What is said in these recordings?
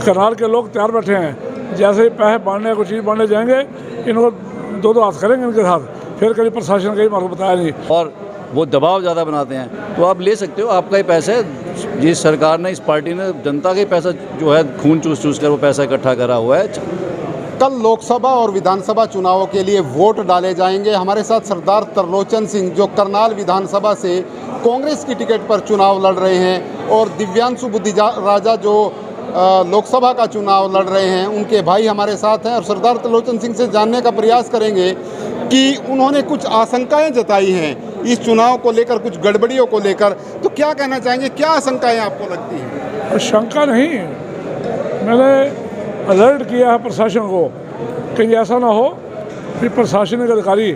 करनाल के लोग तैयार बैठे हैं, जैसे ही पैसे बांटने कोई चीज़ बांटने जाएंगे इनको दो दो हाथ करेंगे इनके साथ, फिर कभी प्रशासन कहीं मार्ग बताया नहीं। और वो दबाव ज़्यादा बनाते हैं, तो आप ले सकते हो, आपका ही पैसा है। जिस सरकार ने, इस पार्टी ने जनता का ही पैसा जो है खून चूस कर वो पैसा इकट्ठा करा हुआ है। कल लोकसभा और विधानसभा चुनावों के लिए वोट डाले जाएंगे। हमारे साथ सरदार त्रिलोचन सिंह जो करनाल विधानसभा से कांग्रेस की टिकट पर चुनाव लड़ रहे हैं, और दिव्यांशु बुद्धिराजा जो लोकसभा का चुनाव लड़ रहे हैं, उनके भाई हमारे साथ हैं। और सरदार त्रिलोचन सिंह से जानने का प्रयास करेंगे कि उन्होंने कुछ आशंकाएं जताई हैं इस चुनाव को लेकर, कुछ गड़बड़ियों को लेकर। तो क्या कहना चाहेंगे, क्या आशंकाएं आपको लगती हैं? शंका नहीं, मैंने अलर्ट किया है प्रशासन को, कहीं ऐसा ना हो कि प्रशासनिक अधिकारी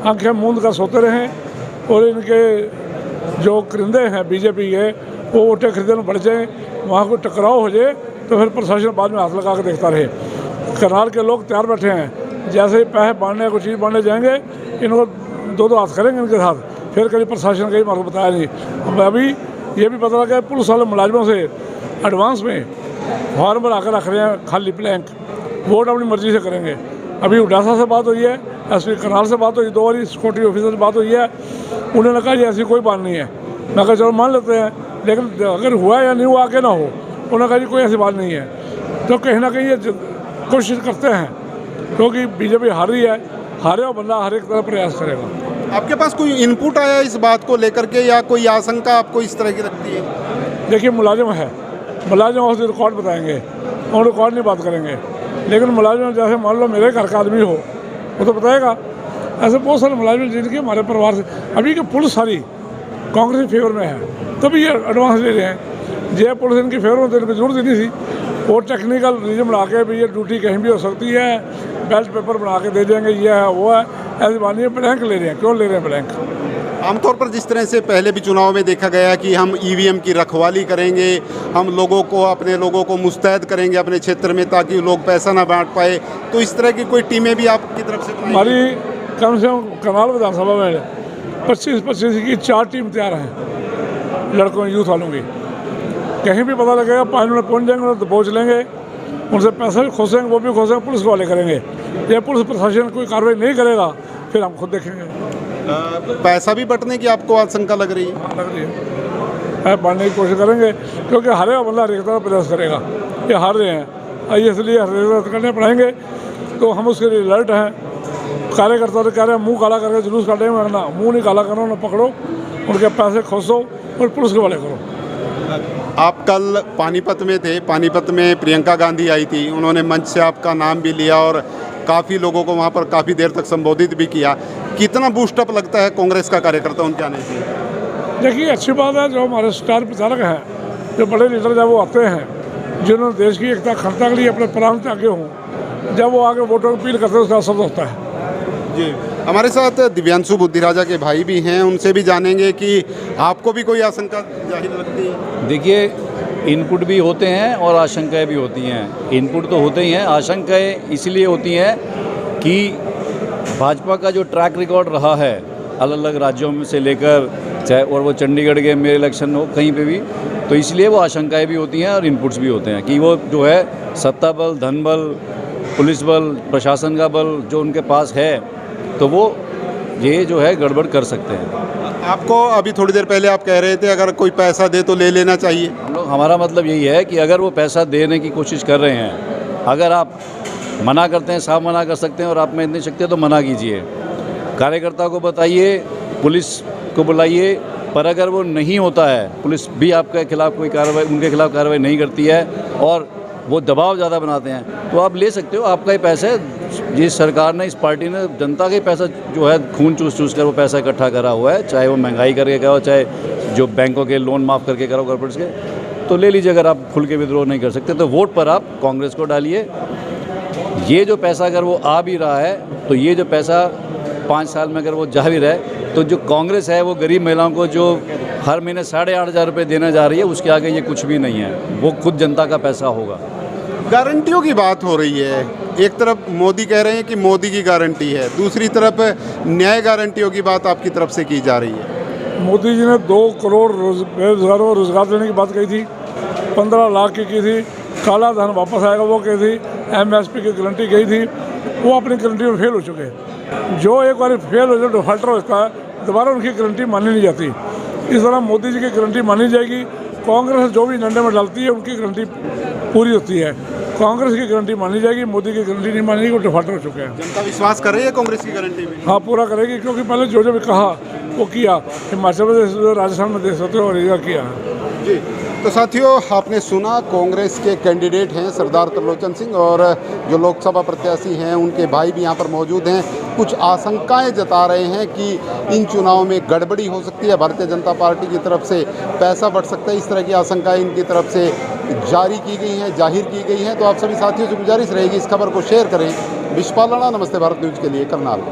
आंखें मूंद कर सोते रहें और इनके जो करिंदे हैं बीजेपी के वो वोटें खरीदने में बढ़ जाएँ, वहाँ कोई टकराव हो जाए तो फिर प्रशासन बाद में हाथ लगा कर देखता रहे। करनाल के लोग तैयार बैठे हैं, जैसे ही पैसे बांटने कोई चीज़ बांटने जाएंगे इनको दो दो हाथ करेंगे इनके साथ, फिर कभी प्रशासन कहीं मार्ग बताया नहीं। अभी ये भी पता लगा पुलिस वाले मुलाजमों से एडवांस में फॉर्म भरा कर रख रहे हैं, खाली ब्लैंक, वोट अपनी मर्जी से करेंगे। अभी उडासा से बात हुई है, एसपी करनाल से बात हुई, 2 बार सिक्योरिटी ऑफिसर से बात हुई है, उन्होंने कहा जी ऐसी कोई बात नहीं है। मैं कहा चलो मान लेते हैं, लेकिन अगर हुआ या नहीं हुआ आगे ना हो। उन्होंने कहा जी कोई ऐसी बात नहीं है। तो कहीं ना कहीं ये कोशिश करते हैं, क्योंकि बीजेपी हार रही है, हारे और बंदा हर एक तरह प्रयास करेगा। आपके पास कोई इनपुट आया इस बात को लेकर के, या कोई आशंका आपको इस तरह की लगती है? देखिए मुलाजिम है, मुलाजिम उससे रिकॉर्ड बताएंगे और रिकॉर्ड नहीं बात करेंगे, लेकिन मुलाजिम जैसे मान लो मेरे घर का आदमी हो वो तो बताएगा। ऐसे बहुत सारे मुलाजिम जिनके हमारे परिवार से अभी की पुलिस सारी कांग्रेस के फेवर में है, तभी ये एडवांस ले रहे हैं। जे पुलिस इनकी फेवर में देने की जरूरत ही नहीं थी, वो टेक्निकल रीजन बना के भी ये ड्यूटी कहीं भी हो सकती है, बेल्ट पेपर बना के दे देंगे, ये है वो है, ऐसी बात नहीं है। ब्लैंक ले रहे हैं, क्यों ले रहे हैं ब्लैंक? आमतौर पर जिस तरह से पहले भी चुनाव में देखा गया कि हम ईवीएम की रखवाली करेंगे, हम लोगों को, अपने लोगों को मुस्तैद करेंगे अपने क्षेत्र में ताकि लोग पैसा ना बांट पाए, तो इस तरह की कोई टीमें भी आपकी तरफ से? हमारी कम से कम करनाल विधानसभा में 25-25 की 4 टीम तैयार हैं, लड़कों यूथ वालों की। कहीं भी पता लगेगा 5 मिनट पहुँच जाएंगे तो पहुँच लेंगे, उनसे पैसा भी खोसेंगे, वो भी खोसेंगे, पुलिस वाले करेंगे। ये पुलिस प्रशासन कोई कार्रवाई नहीं करेगा फिर हम खुद देखेंगे। पैसा भी बंटने की आपको आशंका लग रही है? लग रही है, बांटने की कोशिश करेंगे, क्योंकि हारेगा बंदा हर एक तरह प्रयास करेगा। ये हार रहे हैं, इसलिए हर करने पड़ेंगे, तो हम उसके लिए अलर्ट हैं। कार्यकर्ता तो कह रहे हैं मुँह काला करके जुलूस काटेंगे, ना मुँह नहीं काला करो, ना पकड़ो, उनके पैसे खोसो और पुलिस के वाले करो। आप कल पानीपत में थे, पानीपत में प्रियंका गांधी आई थी, उन्होंने मंच से आपका नाम भी लिया और काफ़ी लोगों को वहाँ पर काफ़ी देर तक संबोधित भी किया। कितना बूस्टअप लगता है कांग्रेस का कार्यकर्ता उनके आने से? देखिए अच्छी बात है, जो हमारे स्टार प्रचारक हैं, जो बड़े लीडर जब वो आते हैं, जिन्होंने देश की एकता अखंडता के लिए अपने प्राण त्यागे हों, जब वो आगे वोटों की अपील करते हैं उसका असर होता है। जी, हमारे साथ दिव्यांशु बुद्धिराजा के भाई भी हैं, उनसे भी जानेंगे कि आपको भी कोई आशंका जाहिर लगती है? देखिए इनपुट भी होते हैं और आशंकाएं भी होती हैं। इनपुट तो होते ही हैं, आशंकाएं इसलिए होती हैं कि भाजपा का जो ट्रैक रिकॉर्ड रहा है अलग अलग राज्यों में से लेकर, चाहे और वो चंडीगढ़ के मेरे इलेक्शन हो कहीं पे भी, तो इसलिए वो आशंकाएं भी होती हैं और इनपुट्स भी होते हैं कि वो जो है सत्ता बल, धन बल, पुलिस बल, प्रशासन का बल जो उनके पास है, तो वो ये जो है गड़बड़ कर सकते हैं। आपको अभी थोड़ी देर पहले आप कह रहे थे अगर कोई पैसा दे तो ले लेना चाहिए। हमारा मतलब यही है कि अगर वो पैसा देने की कोशिश कर रहे हैं, अगर आप मना करते हैं, साफ मना कर सकते हैं और आप में इतनी शक्ति है तो मना कीजिए, कार्यकर्ता को बताइए, पुलिस को बुलाइए। पर अगर वो नहीं होता है, पुलिस भी आपके खिलाफ कोई कार्रवाई, उनके खिलाफ कार्रवाई नहीं करती है और वो दबाव ज़्यादा बनाते हैं, तो आप ले सकते हो, आपका ही पैसा है। जिस सरकार ने, इस पार्टी ने जनता का ही पैसा जो है खून चूस कर वो पैसा इकट्ठा करा हुआ है, चाहे वो महंगाई करके करा हो, चाहे जो बैंकों के लोन माफ़ करके करो कॉर्पोरेट्स के, तो ले लीजिए। अगर आप खुल के विद्रोह नहीं कर सकते तो वोट पर आप कांग्रेस को डालिए। ये जो पैसा अगर वो आ भी रहा है, तो ये जो पैसा 5 साल में अगर वो जा भी रहा है, तो जो कांग्रेस है वो गरीब महिलाओं को जो हर महीने 8,500 रुपये देने जा रही है, उसके आगे ये कुछ भी नहीं है, वो खुद जनता का पैसा होगा। गारंटियों की बात हो रही है, एक तरफ मोदी कह रहे हैं कि मोदी की गारंटी है, दूसरी तरफ न्याय गारंटियों की बात आपकी तरफ से की जा रही है। मोदी जी ने 2 करोड़ बेरोजगारों को रोजगार देने की बात कही थी, 15 लाख की थी, काला धन वापस आएगा वो कही थी, MSP की गारंटी गई थी, वो अपनी गारंटी में फेल हो चुके हैं। जो एक बार फेल हो जाए डिफॉल्टर होता है, दोबारा उनकी गारंटी मानी नहीं जाती। इस तरह मोदी जी की गारंटी मानी जाएगी। कांग्रेस जो भी डंडे में डालती है उनकी गारंटी पूरी होती है। कांग्रेस की गारंटी मानी जाएगी, मोदी की गारंटी नहीं मानी जाएगी, वो डिफॉल्टर हो चुके हैं। जनता विश्वास कर रही है कांग्रेस की गारंटी में? हाँ, पूरा करेगी, क्योंकि पहले जो भी कहा वो किया। हिमाचल प्रदेश, राजस्थान में देख सकते हो, और ये किया है। जी, तो साथियों आपने सुना कांग्रेस के कैंडिडेट हैं सरदार त्रिलोचन सिंह, और जो लोकसभा प्रत्याशी हैं उनके भाई भी यहाँ पर मौजूद हैं। कुछ आशंकाएं जता रहे हैं कि इन चुनाव में गड़बड़ी हो सकती है, भारतीय जनता पार्टी की तरफ से पैसा बढ़ सकता है। इस तरह की आशंकाएं इनकी तरफ से जारी की गई हैं, जाहिर की गई हैं। तो आप सभी साथियों से गुजारिश रहेगी इस खबर को शेयर करें। विश्वपाल राणा, नमस्ते भारत न्यूज़ के लिए, करनाल।